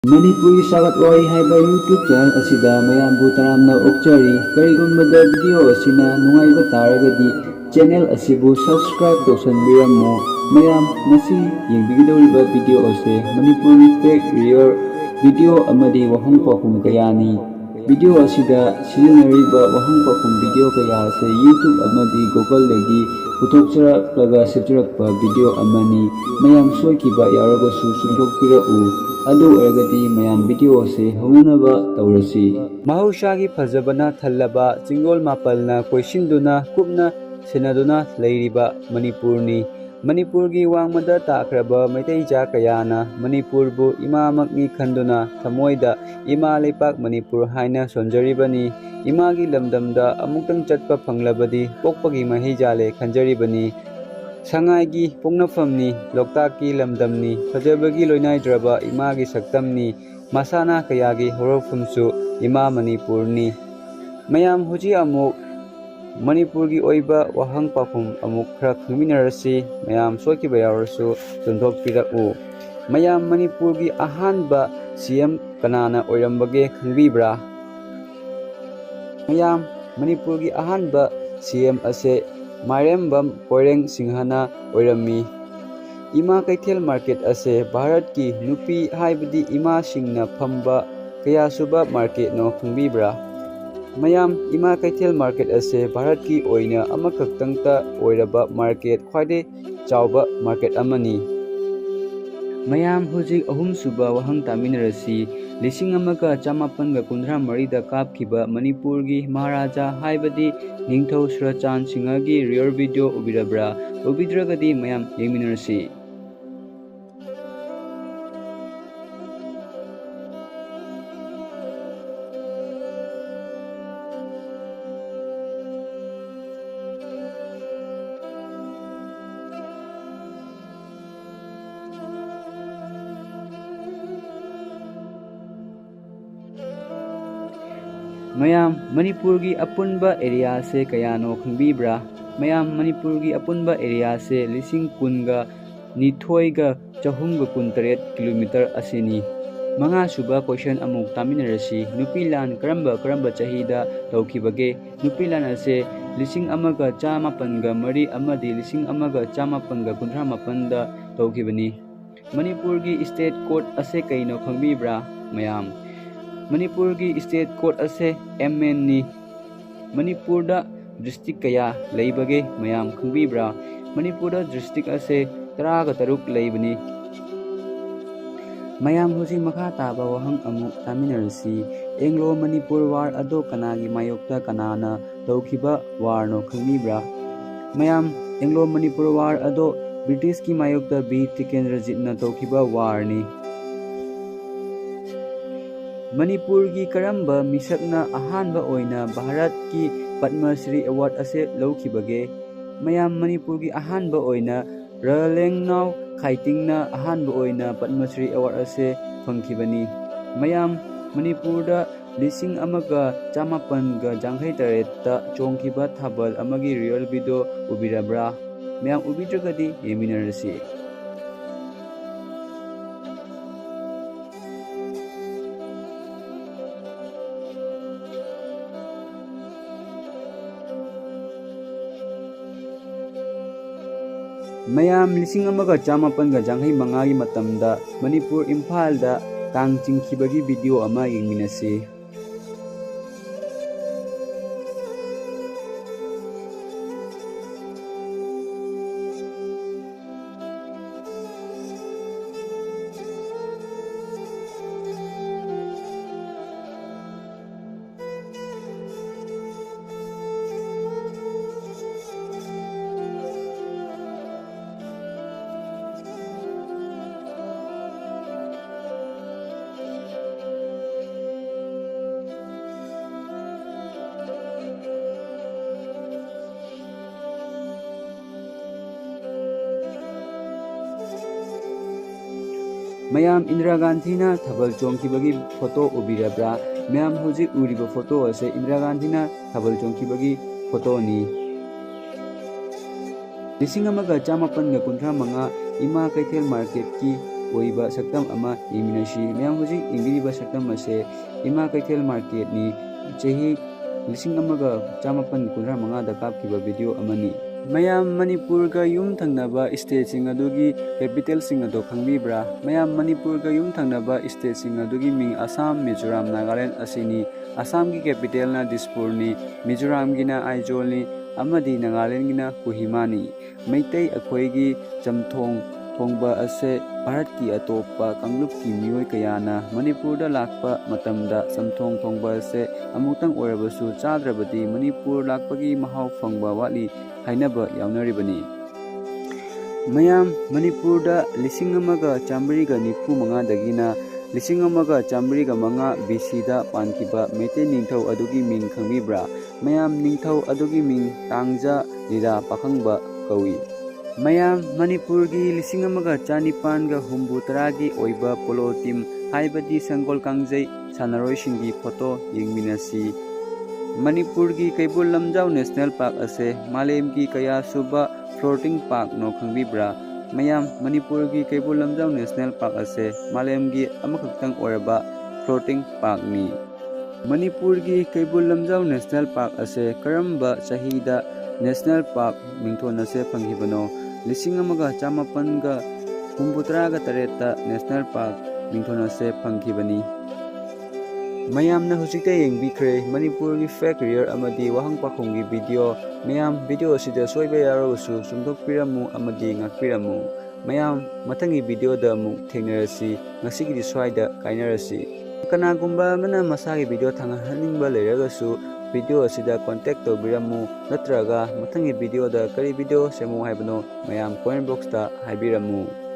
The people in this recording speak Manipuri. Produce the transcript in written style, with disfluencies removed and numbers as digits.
ꯃꯅꯤꯄꯨꯔꯤ ꯁꯥꯒꯠꯋꯥꯔꯤ ꯍꯥꯏꯕ ꯌꯨꯇ꯭ꯌꯨꯕ ꯆꯦꯅꯦꯜ ꯑꯁꯤꯗ ꯃꯌꯥꯝꯕꯨ ꯇꯔꯥꯝꯅ ꯑꯣꯛꯆꯔꯤ꯫ ꯀꯔꯤꯒꯨꯝꯕꯗ ꯚꯤꯗꯤꯑꯣ ꯑꯁꯤꯅ ꯅꯨꯡꯉꯥꯏꯕ ꯇꯥꯔꯒꯗꯤ ꯆꯦꯅꯦꯜ ꯑꯁꯤꯕꯨ ꯁꯕꯁꯀ꯭ꯔꯥꯏꯕ ꯇꯧꯁꯟꯕꯤꯔꯝꯃꯨ꯫ ꯃꯌꯥꯝ ꯉꯁꯤ ꯌꯦꯡꯕꯤꯒꯗꯧꯔꯤꯕ ꯚꯤꯗꯤꯑꯣ ꯑꯁꯤ ꯃꯅꯤꯄꯨꯔꯤ ꯐꯦꯛ ꯔꯤꯌꯔ ꯚꯤꯗꯤꯑꯣ ꯑꯃꯗꯤ ꯋꯥꯍꯪ ꯄꯥꯎꯈꯨꯝ ꯀꯌꯥꯅꯤ꯫ ꯚꯤꯗꯤꯑꯣ ꯑꯁꯤꯗ ꯁꯤꯖꯤꯟꯅꯔꯤꯕ ꯋꯥꯍꯪ ꯄꯥꯎꯈꯨꯝ ꯚꯤꯗꯤꯑꯣ ꯀꯌꯥ ꯑꯁꯤ ꯌꯨꯇ꯭ꯌꯨꯕ ꯑꯃꯗꯤ ꯒꯨꯒꯜꯗꯒꯤ ꯄꯨꯊꯣꯛꯆꯔꯛꯂꯒ ꯁꯦꯝꯖꯤꯜꯂꯛꯄ ꯚꯤꯗꯤꯑꯣ ꯑꯃꯅꯤ꯫ ꯃꯌꯥꯝ ꯁꯣꯏꯈꯤꯕ ꯌꯥꯎꯔꯒꯁꯨ ꯆꯨꯝꯊꯣꯛꯄꯤꯔꯛꯎ꯫ ꯑꯗꯨ ꯑꯣꯏꯔꯒꯗꯤ ꯃꯌꯥꯝ ꯚꯤꯗꯤꯑꯣ ꯑꯁꯤ ꯍꯧꯅꯅꯕ ꯇꯧꯔꯁꯤ꯫ ꯃꯍꯧꯁꯥꯒꯤ ꯐꯖꯕꯅ ꯊꯜꯂꯕ ꯆꯤꯡꯂꯣꯜ ꯃꯥꯄꯜꯅ ꯀꯣꯏꯁꯤꯟꯗꯨꯅ ꯀꯨꯞꯅ ꯁꯦꯟꯅꯗꯨꯅ ꯂꯩꯔꯤꯕ ꯃꯅꯤꯄꯨꯔꯅꯤ꯫ ꯃꯅꯤꯄꯨꯔꯒꯤ ꯋꯥꯡꯃꯗ ꯇꯥꯈ꯭ꯔꯕ ꯃꯩꯇꯩꯆꯥ ꯀꯌꯥꯅ ꯃꯅꯤꯄꯨꯔꯕꯨ ꯏꯃꯥꯃꯛꯅꯤ ꯈꯟꯗꯨꯅ ꯊꯃꯣꯏꯗ ꯏꯃꯥ ꯂꯩꯄꯥꯛ ꯃꯅꯤꯄꯨꯔ ꯍꯥꯏꯅ ꯁꯣꯟꯖꯔꯤꯕꯅꯤ꯫ ꯏꯃꯥꯒꯤ ꯂꯝꯗꯝꯗ ꯑꯃꯨꯛꯇꯪ ꯆꯠꯄ ꯐꯪꯂꯕꯗꯤ ꯄꯣꯛꯄꯒꯤ ꯃꯍꯩ-ꯖꯥꯂꯦ ꯈꯟꯖꯔꯤꯕꯅꯤ꯫ ꯁꯉꯥꯏꯒꯤ ꯄꯣꯛꯅꯐꯝꯅꯤ, ꯂꯣꯛꯇꯥꯛꯀꯤ ꯂꯝꯗꯝꯅꯤ, ꯐꯖꯕꯒꯤ ꯂꯣꯏꯅꯥꯏꯗ꯭ꯔꯕ ꯏꯃꯥꯒꯤ ꯁꯛꯇꯝꯅꯤ, ꯃꯁꯥꯟꯅ ꯀꯌꯥꯒꯤ ꯍꯧꯔꯛꯐꯝꯁꯨ ꯏꯃꯥ ꯃꯅꯤꯄꯨꯔꯅꯤ꯫ ꯃꯌꯥꯝ ꯍꯧꯖꯤꯛ ꯑꯃꯨꯛ ꯃꯅꯤꯄꯨꯔꯒꯤ ꯑꯣꯏꯕ ꯋꯥꯍꯪ ꯄꯥꯎꯈꯨꯝ ꯑꯃꯨꯛ ꯈꯔ ꯈꯪꯃꯤꯟꯅꯔꯁꯤ꯫ ꯃꯌꯥꯝ ꯁꯣꯏꯈꯤꯕ ꯌꯥꯎꯔꯁꯨ ꯆꯨꯝꯊꯣꯛꯄꯤꯔꯛꯎ꯫ ꯃꯌꯥꯝ ꯃꯅꯤꯄꯨꯔꯒꯤ ꯑꯍꯥꯟꯕ ꯁꯤ.ꯑꯦꯝ ꯀꯅꯥꯅ ꯑꯣꯏꯔꯝꯕꯒꯦ ꯈꯪꯕꯤꯕ꯭ꯔꯥ? ꯃꯌꯥꯝ ꯃꯅꯤꯄꯨꯔꯒꯤ ꯑꯍꯥꯟꯕ ꯁꯤ.ꯑꯦꯝ ꯑꯁꯦ ꯃꯥꯏꯔꯦꯝꯕꯝ ꯀꯣꯏꯔꯦꯡ ꯁꯤꯡꯍꯅ ꯑꯣꯏꯔꯝꯃꯤ꯫ ꯏꯃꯥ ꯀꯩꯊꯦꯜ ꯃꯥꯔꯀꯦꯠ ꯑꯁꯦ ꯚꯥꯔꯠꯀꯤ ꯅꯨꯄꯤ ꯍꯥꯏꯕꯗꯤ ꯏꯃꯥꯁꯤꯡꯅ ꯐꯝꯕ ꯀꯌꯥꯁꯨꯕ ꯃꯥꯔꯀꯦꯠꯅꯣ ꯈꯪꯕꯤꯕ꯭ꯔꯥ? ꯃꯌꯥꯝ ꯏꯃꯥ ꯀꯩꯊꯦꯜ ꯃꯥꯔꯀꯦꯠ ꯑꯁꯦ ꯚꯥꯔꯠꯀꯤ ꯑꯣꯏꯅ ꯑꯃꯈꯛꯇꯪꯇ ꯑꯣꯏꯔꯕ ꯃꯥꯔꯀꯦꯠ, ꯈ꯭ꯋꯥꯏꯗꯒꯤ ꯆꯥꯎꯕ ꯃꯥꯔꯀꯦꯠ ꯑꯃꯅꯤ꯫ ꯃꯌꯥꯝ ꯍꯧꯖꯤꯛ ꯑꯍꯨꯝꯁꯨꯕ ꯋꯥꯍꯪ ꯇꯥꯃꯤꯟꯅꯔꯁꯤ꯫ 1853ꯗ ꯀꯥꯞꯈꯤꯕ ꯃꯅꯤꯄꯨꯔꯒꯤ ꯃꯍꯥꯔꯥꯖꯥ ꯍꯥꯏꯕꯗꯤ ꯅꯤꯡꯊꯧ ꯁꯨꯔꯆꯥꯟ ꯁꯤꯡꯍꯒꯤ ꯔꯤꯌꯔ ꯚꯤꯗꯤꯑꯣ ꯎꯕꯤꯔꯕ꯭ꯔꯥ? ꯎꯕꯤꯗ꯭ꯔꯒꯗꯤ ꯃꯌꯥꯝ ꯌꯦꯡꯃꯤꯟꯅꯔꯁꯤ꯫ ꯃꯌꯥꯝ ꯃꯅꯤꯄꯨꯔꯒꯤ ꯑꯄꯨꯟꯕ ꯑꯦꯔꯤꯌꯥꯁꯦ ꯀꯌꯥꯅꯣ ꯈꯪꯕꯤꯕ꯭ꯔꯥ? ꯃꯌꯥꯝ ꯃꯅꯤꯄꯨꯔꯒꯤ ꯑꯄꯨꯟꯕ ꯑꯦꯔꯤꯌꯥꯁꯦ 10,000,2,318 ꯀꯤꯂꯣꯃꯤꯇꯔ ꯑꯁꯤꯅꯤ꯫ ꯃꯉꯥꯁꯨꯕ ꯀꯣꯏꯁꯟ ꯑꯃꯨꯛ ꯇꯥꯃꯤꯟꯅꯔꯁꯤ꯫ ꯅꯨꯄꯤ ꯂꯥꯟ ꯀꯔꯝꯕ ꯆꯍꯤꯗ ꯇꯧꯈꯤꯕꯒꯦ? ꯅꯨꯄꯤ ꯂꯥꯟ ꯑꯁꯦ 1814 ꯑꯃꯗꯤ 1858ꯗ ꯇꯧꯈꯤꯕꯅꯤ꯫ ꯃꯅꯤꯄꯨꯔꯒꯤ ꯁ꯭ꯇꯦꯠ ꯀꯣꯗ ꯑꯁꯦ ꯀꯩꯅꯣ ꯈꯪꯕꯤꯕ꯭ꯔꯥ? ꯃꯌꯥꯝ ꯃꯅꯤꯄꯨꯔꯒꯤ ꯁ꯭ꯇꯦꯠ ꯀꯣꯗ ꯑꯁꯦ MN ꯅꯤ꯫ ꯃꯅꯤꯄꯨꯔꯗ ꯗꯤꯁꯇ꯭ꯔꯤꯛ ꯀꯌꯥ ꯂꯩꯕꯒꯦ ꯃꯌꯥꯝ ꯈꯪꯕꯤꯕ꯭ꯔꯥ? ꯃꯅꯤꯄꯨꯔꯗ ꯗꯤꯁꯇ꯭ꯔꯤꯛ ꯑꯁꯦ 13 ꯂꯩꯕꯅꯤ꯫ ꯃꯌꯥꯝ ꯍꯧꯖꯤꯛ ꯃꯈꯥ ꯇꯥꯕ ꯋꯥꯍꯪ ꯑꯃꯨꯛ ꯇꯥꯃꯤꯟꯅꯔꯁꯤ꯫ ꯑꯦꯡꯒ꯭ꯂꯣ ꯃꯅꯤꯄꯨꯔ ꯋꯥꯔ ꯑꯗꯣ ꯀꯅꯥꯒꯤ ꯃꯥꯌꯣꯛꯇ ꯀꯅꯥꯅ ꯇꯧꯈꯤꯕ ꯋꯥꯔꯅꯣ ꯈꯪꯕꯤꯕ꯭ꯔꯥ? ꯃꯌꯥꯝ ꯑꯦꯡꯒ꯭ꯂꯣ ꯃꯅꯤꯄꯨꯔ ꯋꯥꯔ ꯑꯗꯣ ꯕ꯭ꯔꯤꯇꯤꯁꯀꯤ ꯃꯥꯌꯣꯛꯇ ꯕꯤꯔ ꯇꯤꯀꯦꯟꯗ꯭ꯔꯖꯤꯠꯅ ꯇꯧꯈꯤꯕ ꯋꯥꯔꯅꯤ꯫ ꯃꯅꯤꯄꯨꯔꯒꯤ ꯀꯔꯝꯕ ꯃꯤꯁꯛꯅ ꯑꯍꯥꯟꯕ ꯑꯣꯏꯅ ꯚꯥꯔꯠꯀꯤ ꯄꯗꯃ ꯁ꯭ꯔꯤ ꯑꯦꯋꯥꯔꯗ ꯑꯁꯦ ꯂꯧꯈꯤꯕꯒꯦ? ꯃꯌꯥꯝ ꯃꯅꯤꯄꯨꯔꯒꯤ ꯑꯍꯥꯟꯕ ꯑꯣꯏꯅ ꯔꯥꯂꯦꯡꯅꯥꯎ ꯈꯥꯏꯇꯤꯡꯅ ꯑꯍꯥꯟꯕ ꯑꯣꯏꯅ ꯄꯗꯃ ꯁ꯭ꯔꯤ ꯑꯦꯋꯥꯔꯗ ꯑꯁꯦ ꯐꯪꯈꯤꯕꯅꯤ꯫ ꯃꯌꯥꯝ ꯃꯅꯤꯄꯨꯔꯗ 1958ꯗ ꯆꯣꯡꯈꯤꯕ ꯊꯥꯕꯜ ꯑꯃꯒꯤ ꯔꯤꯌꯜ ꯚꯤꯗꯤꯑꯣ ꯎꯕꯤꯔꯕ꯭ꯔꯥ? ꯃꯌꯥꯝ ꯎꯕꯤꯗ꯭ꯔꯒꯗꯤ ꯌꯦꯡꯃꯤꯟꯅꯔꯁꯤ꯫ ꯃꯌꯥꯝ 1855ꯒꯤ ꯃꯇꯝꯗ ꯃꯅꯤꯄꯨꯔ ꯏꯝꯐꯥꯜꯗ ꯀꯥꯡ ꯆꯤꯡꯈꯤꯕꯒꯤ ꯚꯤꯗꯤꯑꯣ ꯑꯃ ꯌꯦꯡꯃꯤꯟꯅꯁꯤ꯫ ꯃꯌꯥꯝ ꯏꯟꯗꯤꯔꯥ ꯒꯥꯟꯙꯤꯅ ꯊꯥꯕꯜ ꯆꯣꯡꯈꯤꯕꯒꯤ ꯐꯣꯇꯣ ꯎꯕꯤꯔꯕ꯭ꯔꯥ? ꯃꯌꯥꯝ ꯍꯧꯖꯤꯛ ꯎꯔꯤꯕ ꯐꯣꯇꯣ ꯑꯁꯦ ꯏꯟꯗꯤꯔꯥ ꯒꯥꯟꯙꯤꯅ ꯊꯥꯕꯜ ꯆꯣꯡꯈꯤꯕꯒꯤ ꯐꯣꯇꯣꯅꯤ꯫ 1835 ꯏꯃꯥ ꯀꯩꯊꯦꯜ ꯃꯥꯔꯀꯦꯠꯀꯤ ꯑꯣꯏꯕ ꯁꯛꯇꯝ ꯑꯃ ꯌꯦꯡꯃꯤꯟꯅꯁꯤ꯫ ꯃꯌꯥꯝ ꯍꯧꯖꯤꯛ ꯌꯦꯡꯕꯤꯔꯤꯕ ꯁꯛꯇꯝ ꯑꯁꯦ ꯏꯃꯥ ꯀꯩꯊꯦꯜ ꯃꯥꯔꯀꯦꯠꯅꯤ꯫ ꯆꯍꯤ 1955ꯗ ꯀꯥꯞꯈꯤꯕ ꯚꯤꯗꯤꯑꯣ ꯑꯃꯅꯤ꯫ ꯃꯌꯥꯝ ꯃꯅꯤꯄꯨꯔꯒ ꯌꯨꯝꯊꯪꯅꯕ ꯁ꯭ꯇꯦꯠꯁꯤꯡ ꯑꯗꯨꯒꯤ ꯀꯦꯄꯤꯇꯦꯜꯁꯤꯡ ꯑꯗꯨ ꯈꯪꯕꯤꯕ꯭ꯔꯥ? ꯃꯌꯥꯝ ꯃꯅꯤꯄꯨꯔꯒ ꯌꯨꯝꯊꯪꯅꯕ ꯁ꯭ꯇꯦꯠꯁꯤꯡ ꯑꯗꯨꯒꯤ ꯃꯤꯡ ꯑꯁꯥꯝ, ꯃꯤꯖꯣꯔꯥꯝ, ꯅꯥꯒꯥꯂꯦꯟ ꯑꯁꯤꯅꯤ꯫ ꯑꯁꯥꯝꯒꯤ ꯀꯦꯄꯤꯇꯦꯜꯅ ꯗꯤꯁꯄꯨꯔꯅꯤ, ꯃꯤꯖꯣꯔꯥꯝꯒꯤꯅ ꯑꯥꯏꯖꯣꯜꯅꯤ ꯑꯃꯗꯤ ꯅꯥꯒꯥꯂꯦꯟꯒꯤꯅ ꯀꯣꯍꯤꯃꯥꯅꯤ꯫ ꯃꯩꯇꯩ ꯑꯩꯈꯣꯏꯒꯤ ꯆꯝꯊꯣꯡ ꯊꯣꯡꯕ ꯑꯁꯦ ꯚꯥꯔꯠꯀꯤ ꯑꯇꯣꯞꯄ ꯀꯥꯡꯂꯨꯞꯀꯤ ꯃꯤꯑꯣꯏ ꯀꯌꯥꯅ ꯃꯅꯤꯄꯨꯔꯗ ꯂꯥꯛꯄ ꯃꯇꯝꯗ ꯆꯝꯊꯣꯡ ꯊꯣꯡꯕ ꯑꯁꯦ ꯑꯃꯨꯛꯇꯪ ꯑꯣꯏꯔꯕꯁꯨ ꯆꯥꯗ꯭ꯔꯕꯗꯤ ꯃꯅꯤꯄꯨꯔ ꯂꯥꯛꯄꯒꯤ ꯃꯍꯥꯎ ꯐꯪꯕ ꯋꯥꯠꯂꯤ ꯍꯥꯏꯅꯕ ꯌꯥꯎꯅꯔꯤꯕꯅꯤ꯫ ꯃꯌꯥꯝ ꯃꯅꯤꯄꯨꯔꯗ 1995ꯗꯒꯤꯅ 1905 BCꯗ ꯄꯥꯟꯈꯤꯕ ꯃꯩꯇꯩ ꯅꯤꯡꯊꯧ ꯑꯗꯨꯒꯤ ꯃꯤꯡ ꯈꯪꯕꯤꯕ꯭ꯔꯥ? ꯃꯌꯥꯝ ꯅꯤꯡꯊꯧ ꯑꯗꯨꯒꯤ ꯃꯤꯡ ꯇꯥꯡꯖ ꯂꯤꯂꯥ ꯄꯥꯈꯪꯕ ꯀꯧꯏ꯫ ꯃꯌꯥꯝ ꯃꯅꯤꯄꯨꯔꯒꯤ 1960ꯒꯤ ꯑꯣꯏꯕ ꯄꯣꯂꯣ ꯇꯤꯝ ꯍꯥꯏꯕꯗꯤ ꯁꯒꯣꯜ ꯀꯥꯡꯖꯩ ꯁꯥꯟꯅꯔꯣꯏꯁꯤꯡꯒꯤ ꯐꯣꯇꯣ ꯌꯦꯡꯃꯤꯟꯅꯁꯤ꯫ ꯃꯅꯤꯄꯨꯔꯒꯤ ꯀꯩꯕꯨꯜ ꯂꯝꯖꯥꯎ ꯅꯦꯁꯅꯦꯜ ꯄꯥꯔꯛ ꯑꯁꯦ ꯃꯥꯂꯦꯝꯒꯤ ꯀꯌꯥꯁꯨꯕ ꯐ꯭ꯂꯣꯇꯤꯡ ꯄꯥꯔꯛꯅꯣ ꯈꯪꯕꯤꯕ꯭ꯔꯥ? ꯃꯌꯥꯝ ꯃꯅꯤꯄꯨꯔꯒꯤ ꯀꯩꯕꯨꯜ ꯂꯝꯖꯥꯎ ꯅꯦꯁꯅꯦꯜ ꯄꯥꯔꯛ ꯑꯁꯦ ꯃꯥꯂꯦꯝꯒꯤ ꯑꯃꯈꯛꯇꯪ ꯑꯣꯏꯔꯕ ꯐ꯭ꯂꯣꯇꯤꯡ ꯄꯥꯔꯛꯅꯤ꯫ ꯃꯅꯤꯄꯨꯔꯒꯤ ꯀꯩꯕꯨꯜ ꯂꯝꯖꯥꯎ ꯅꯦꯁꯅꯦꯜ ꯄꯥꯔꯛ ꯑꯁꯦ ꯀꯔꯝꯕ ꯆꯍꯤꯗ ꯅꯦꯁꯅꯦꯜ ꯄꯥꯔꯛ ꯃꯤꯡꯊꯣꯟ ꯑꯁꯦ ꯐꯪꯈꯤꯕꯅꯣ? 1968ꯗ ꯅꯦꯁꯅꯦꯜ ꯄꯥꯔꯛ ꯃꯤꯡꯊꯣꯟ ꯑꯁꯦ ꯐꯪꯈꯤꯕꯅꯤ꯫ ꯃꯌꯥꯝꯅ ꯍꯧꯖꯤꯛꯇ ꯌꯦꯡꯕꯤꯈ꯭ꯔꯦ ꯃꯅꯤꯄꯨꯔꯒꯤ ꯐꯦꯛ ꯔꯤꯌꯔ ꯑꯃꯗꯤ ꯋꯥꯍꯪ ꯄꯥꯎꯈꯨꯝꯒꯤ ꯚꯤꯗꯤꯑꯣ꯫ ꯃꯌꯥꯝ ꯚꯤꯗꯤꯑꯣ ꯑꯁꯤꯗ ꯁꯣꯏꯕ ꯌꯥꯎꯔꯕꯁꯨ ꯆꯨꯝꯊꯣꯛꯄꯤꯔꯝꯃꯨ ꯑꯃꯗꯤ ꯉꯥꯛꯄꯤꯔꯝꯃꯨ꯫ ꯃꯌꯥꯝ ꯃꯊꯪꯒꯤ ꯚꯤꯗꯤꯑꯣꯗ ꯑꯃꯨꯛ ꯊꯦꯡꯅꯔꯁꯤ꯫ ꯉꯁꯤꯒꯤꯗꯤ ꯁ꯭ꯋꯥꯏꯗ ꯀꯥꯏꯅꯔꯁꯤ꯫ ꯀꯅꯥꯒꯨꯝꯕ ꯑꯃꯅ ꯃꯁꯥꯒꯤ ꯚꯤꯗꯤꯑꯣ ꯊꯥꯒꯠꯍꯟꯅꯤꯡꯕ ꯂꯩꯔꯒꯁꯨ ꯚꯤꯗꯤꯑꯣ ꯑꯁꯤꯗ ꯀꯣꯟꯇꯦꯛ ꯇꯧꯕꯤꯔꯝꯃꯨ ꯅꯠꯇ꯭ꯔꯒ ꯃꯊꯪꯒꯤ ꯚꯤꯗꯤꯑꯣꯗ ꯀꯔꯤ ꯚꯤꯗꯤꯑꯣ ꯁꯦꯝꯃꯨ ꯍꯥꯏꯕꯅꯣ ꯃꯌꯥꯝ ꯀꯣꯃꯦꯟꯠ ꯕꯣꯛꯁꯇ ꯍꯥꯏꯕꯤꯔꯝꯃꯨ꯫